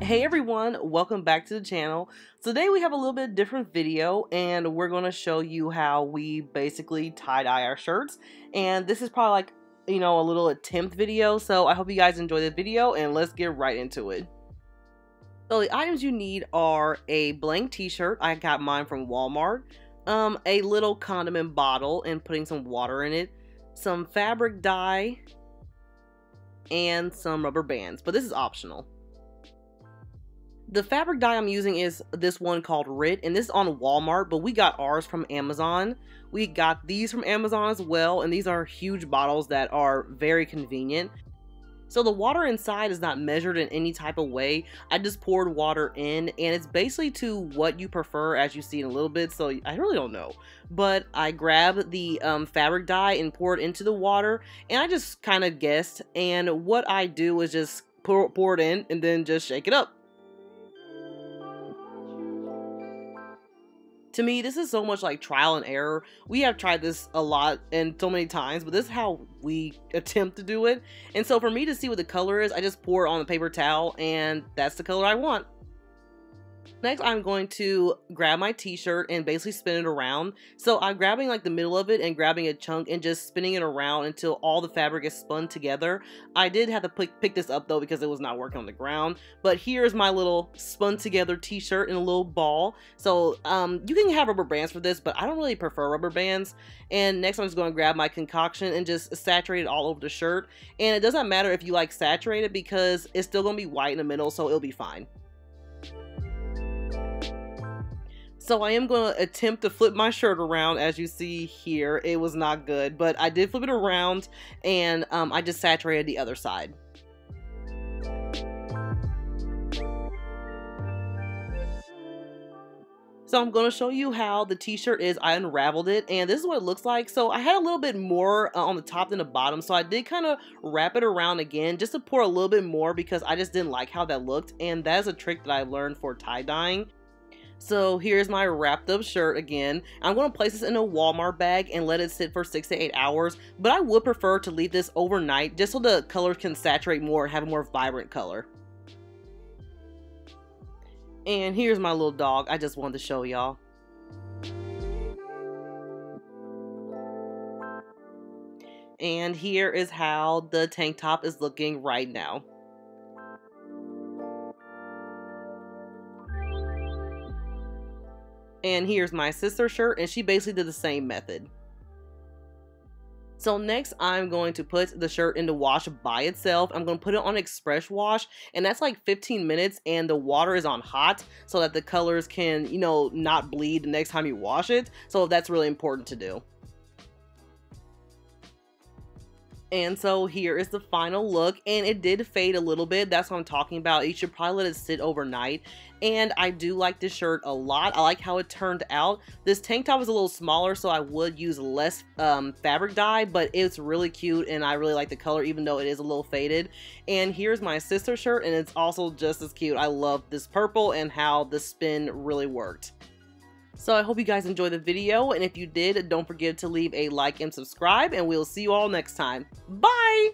Hey everyone, welcome back to the channel. Today we have a little bit different video and we're going to show you how we basically tie-dye our shirts. And this is probably like, a little attempt video, so I hope you guys enjoy the video and let's get right into it. So the items you need are a blank t-shirt, I got mine from Walmart, a little condiment bottle and putting some water in it, some fabric dye, and some rubber bands, but this is optional. The fabric dye I'm using is this one called RIT, and this is on Walmart, but we got ours from Amazon. We got these from Amazon as well, and these are huge bottles that are very convenient. So the water inside is not measured in any type of way. I just poured water in, and it's basically to what you prefer, as you see in a little bit, so I really don't know. But I grabbed the fabric dye and poured it into the water, and I just kind of guessed, and what I do is just pour it in and then just shake it up. To me, this is so much like trial and error. We have tried this a lot and so many times, but this is how we attempt to do it. And so for me to see what the color is, I just pour it on the paper towel and that's the color I want. Next, I'm going to grab my t-shirt and basically spin it around. So I'm grabbing like the middle of it and grabbing a chunk and just spinning it around until all the fabric is spun together. I did have to pick this up though because it was not working on the ground. But here's my little spun together t-shirt in a little ball. So you can have rubber bands for this, but I don't really prefer rubber bands. And next I'm just going to grab my concoction and just saturate it all over the shirt. And it doesn't matter if you like saturate it because it's still going to be white in the middle, so it'll be fine. So I am going to attempt to flip my shirt around. As you see here, it was not good, but I did flip it around and I just saturated the other side. So I'm going to show you how the t-shirt is. I unraveled it and this is what it looks like. So I had a little bit more on the top than the bottom, so I did kind of wrap it around again just to pour a little bit more because I just didn't like how that looked, and that is a trick that I learned for tie-dyeing. So here's my wrapped up shirt again. I'm going to place this in a Walmart bag and let it sit for 6 to 8 hours, but I would prefer to leave this overnight just so the colors can saturate more and have a more vibrant color. And here's my little dog. I just wanted to show y'all. And here is how the tank top is looking right now. And here's my sister's shirt, and she basically did the same method. So next I'm going to put the shirt into wash by itself. I'm going to put it on express wash, and that's like 15 minutes, and the water is on hot so that the colors can, not bleed the next time you wash it. So that's really important to do. And so here is the final look, and it did fade a little bit. That's what I'm talking about. You should probably let it sit overnight. And I do like this shirt a lot. I like how it turned out. This tank top is a little smaller, so I would use less fabric dye, but it's really cute and I really like the color even though it is a little faded. And here's my sister's shirt, and it's also just as cute. I love this purple and how the spin really worked. So I hope you guys enjoyed the video, and if you did, don't forget to leave a like and subscribe, and we'll see you all next time. Bye!